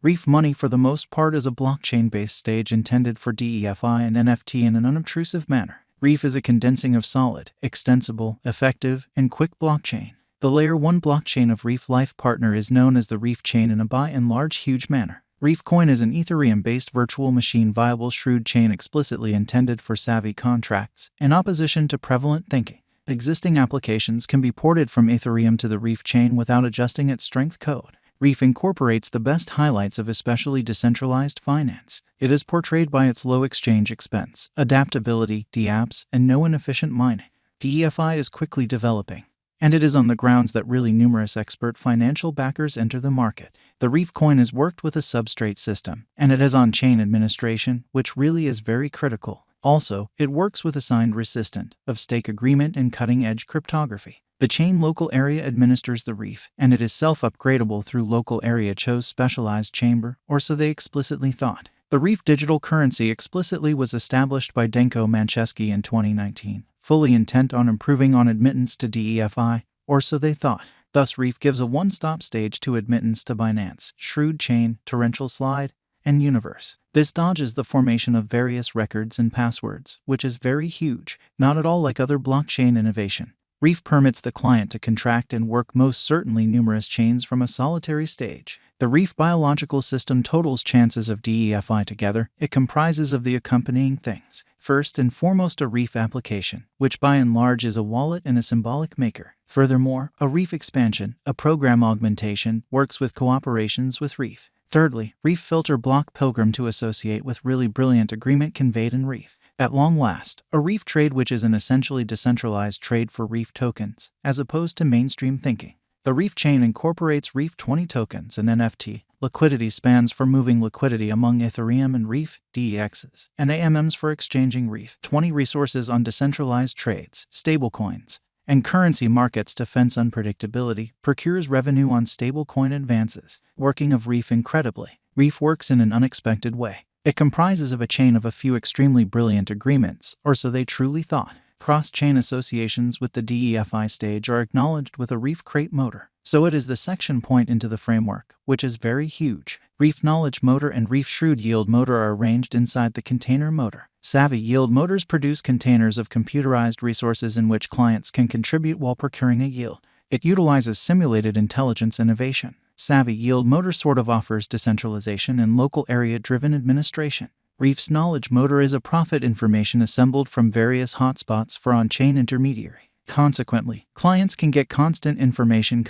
Reef money for the most part is a blockchain-based stage intended for DeFi and NFT in an unobtrusive manner. Reef is a condensing of solid, extensible, effective, and quick blockchain. The Layer 1 blockchain of Reef Life Partner is known as the Reef chain in a by and large huge manner. Reef coin is an Ethereum-based virtual machine viable shrewd chain explicitly intended for savvy contracts, in opposition to prevalent thinking. Existing applications can be ported from Ethereum to the Reef chain without adjusting its strength code. Reef incorporates the best highlights of especially decentralized finance. It is portrayed by its low exchange expense, adaptability, dApps, and no inefficient mining. DeFi is quickly developing, and it is on the grounds that really numerous expert financial backers enter the market. The Reef coin has worked with a substrate system, and it has on-chain administration, which really is very critical. Also, it works with a signed resistant of stake agreement and cutting-edge cryptography. The chain local area administers the Reef, and it is self-upgradable through local area chose specialized chamber, or so they explicitly thought. The Reef digital currency explicitly was established by Denko Manchesky in 2019, fully intent on improving on admittance to DeFi, or so they thought. Thus Reef gives a one-stop stage to admittance to Binance, Shrewd Chain, Torrential Slide, and Universe. This dodges the formation of various records and passwords, which is very huge, not at all like other blockchain innovation. Reef permits the client to contract and work most certainly numerous chains from a solitary stage. The Reef biological system totals chances of DeFi together. It comprises of the accompanying things. First and foremost, a Reef application, which by and large is a wallet and a symbolic maker. Furthermore, a Reef expansion, a program augmentation, works with cooperations with Reef. Thirdly, Reef filter block Pilgrim to associate with really brilliant agreement conveyed in Reef. At long last, a Reef trade which is an essentially decentralized trade for Reef tokens, as opposed to mainstream thinking. The Reef chain incorporates Reef 20 tokens and NFT. Liquidity spans for moving liquidity among Ethereum and Reef, DEXs, and AMMs for exchanging Reef 20 resources on decentralized trades, stablecoins, and currency markets to fence unpredictability, procures revenue on stablecoin advances. Working of Reef incredibly. Reef works in an unexpected way. It comprises of a chain of a few extremely brilliant agreements, or so they truly thought. Cross-chain associations with the DeFi stage are acknowledged with a Reef crate motor. So it is the section point into the framework, which is very huge. Reef knowledge motor and Reef shrewd yield motor are arranged inside the container motor. Savvy yield motors produce containers of computerized resources in which clients can contribute while procuring a yield. It utilizes simulated intelligence innovation. Savvy yield motor sort of offers decentralization and local area-driven administration. Reef's knowledge motor is a profit information assembled from various hotspots for on-chain intermediary. Consequently, clients can get constant information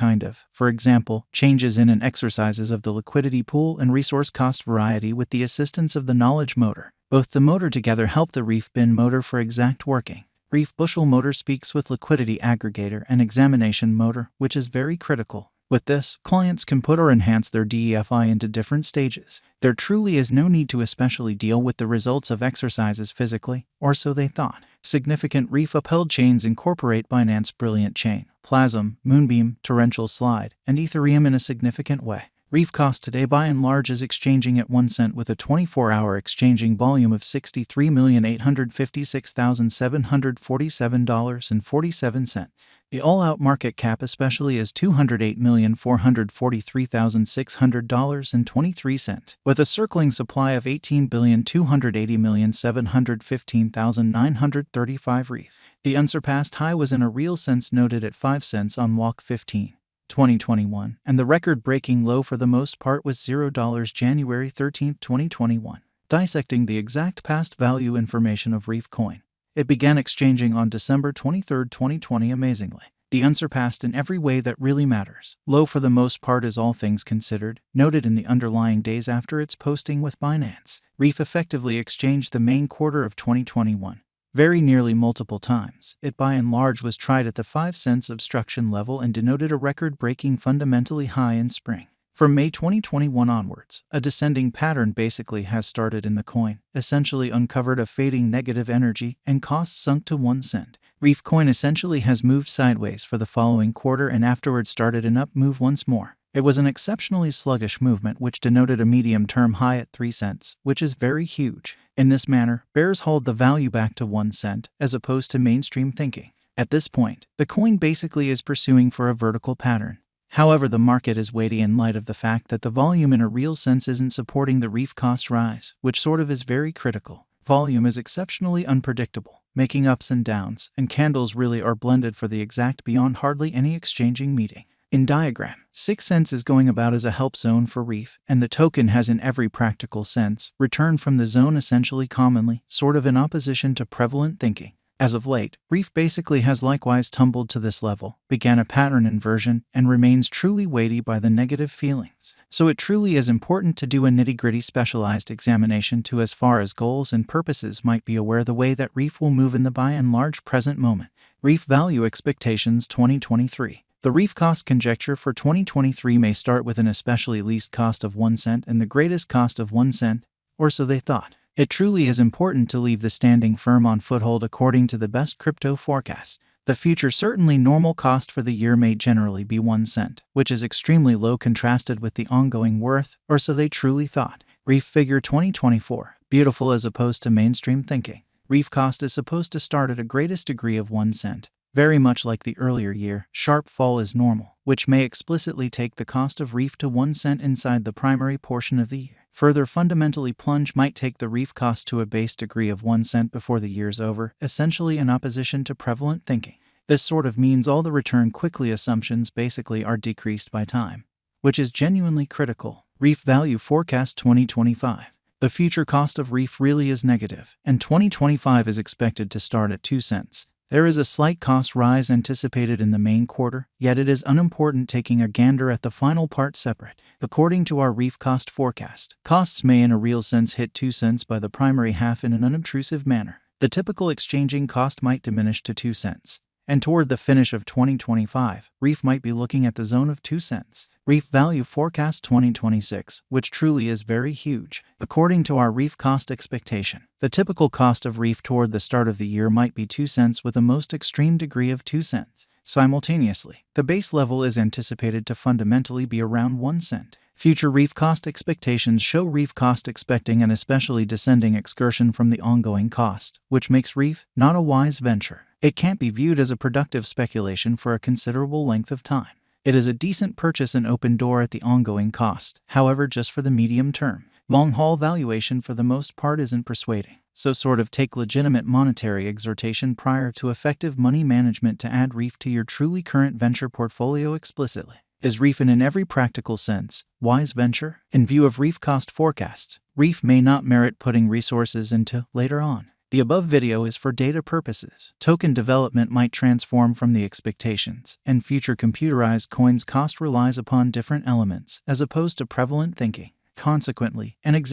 for example, changes in and exercises of the liquidity pool and resource cost variety with the assistance of the knowledge motor. Both the motor together help the Reef bin motor for exact working. Reef bushel motor speaks with liquidity aggregator and examination motor, which is very critical. With this, clients can put or enhance their DeFi into different stages. There truly is no need to especially deal with the results of exercises physically, or so they thought. Significant Reef upheld chains incorporate Binance Brilliant Chain, Plasm, Moonbeam, Torrential Slide, and Ethereum in a significant way. Reef cost today by and large is exchanging at 1 cent with a 24-hour exchanging volume of $63,856,747.47. The all-out market cap especially is $208,443,600.23, with a circling supply of 18,280,715,935 Reef. The unsurpassed high was in a real sense noted at 5 cents on Walk 15. 2021, and the record-breaking low for the most part was $0 January 13, 2021. Dissecting the exact past value information of Reef coin. It began exchanging on December 23, 2020 amazingly. The unsurpassed in every way that really matters. Low for the most part is all things considered, noted in the underlying days after its posting with Binance. Reef effectively exchanged the main quarter of 2021. Very nearly multiple times. It by and large was tried at the 5 cents obstruction level and denoted a record-breaking fundamentally high in spring. From May 2021 onwards, a descending pattern basically has started in the coin, essentially uncovered a fading negative energy and costs sunk to 1 cent. Reef coin essentially has moved sideways for the following quarter and afterwards started an up move once more. It was an exceptionally sluggish movement which denoted a medium-term high at 3 cents, which is very huge. In this manner, bears hauled the value back to 1 cent, as opposed to mainstream thinking. At this point, the coin basically is pursuing for a vertical pattern. However, the market is weighty in light of the fact that the volume in a real sense isn't supporting the Reef cost rise, which sort of is very critical. Volume is exceptionally unpredictable, making ups and downs, and candles really are blended for the exact beyond hardly any exchanging meeting. In diagram, 6 cents is going about as a help zone for Reef, and the token has in every practical sense returned from the zone essentially commonly, sort of in opposition to prevalent thinking. As of late, Reef basically has likewise tumbled to this level, began a pattern inversion, and remains truly weighty by the negative feelings. So it truly is important to do a nitty-gritty specialized examination to as far as goals and purposes might be aware the way that Reef will move in the by and large present moment. Reef Value Expectations 2023. The Reef cost conjecture for 2023 may start with an especially least cost of 1 cent and the greatest cost of 1 cent, or so they thought. It truly is important to leave the standing firm on foothold according to the best crypto forecasts. The future certainly normal cost for the year may generally be 1 cent, which is extremely low contrasted with the ongoing worth, or so they truly thought. Reef Figure 2024. Beautiful as opposed to mainstream thinking. Reef cost is supposed to start at a greatest degree of 1 cent. Very much like the earlier year, sharp fall is normal, which may explicitly take the cost of Reef to 1 cent inside the primary portion of the year. Further fundamentally plunge might take the Reef cost to a base degree of 1 cent before the year's over, essentially in opposition to prevalent thinking. This sort of means all the return quickly assumptions basically are decreased by time, which is genuinely critical. Reef Value Forecast 2025. The future cost of Reef really is negative, and 2025 is expected to start at 2 cents. There is a slight cost rise anticipated in the main quarter, yet it is unimportant taking a gander at the final part separate. According to our Reef cost forecast, costs may in a real sense hit 2 cents by the primary half in an unobtrusive manner. The typical exchanging cost might diminish to 2 cents. And toward the finish of 2025, Reef might be looking at the zone of 2 cents. Reef Value Forecast 2026, which truly is very huge. According to our Reef cost expectation, the typical cost of Reef toward the start of the year might be 2 cents with a most extreme degree of 2 cents. Simultaneously, the base level is anticipated to fundamentally be around 1 cent. Future Reef cost expectations show Reef cost expecting an especially descending excursion from the ongoing cost, which makes Reef not a wise venture. It can't be viewed as a productive speculation for a considerable length of time. It is a decent purchase and open door at the ongoing cost, however just for the medium term. Long-haul valuation for the most part isn't persuading, so sort of take legitimate monetary exhortation prior to effective money management to add Reef to your truly current venture portfolio explicitly. Is Reef in every practical sense wise venture? In view of Reef cost forecasts, Reef may not merit putting resources into later on. The above video is for data purposes. Token development might transform from the expectations, and future computerized coins cost relies upon different elements as opposed to prevalent thinking. Consequently, an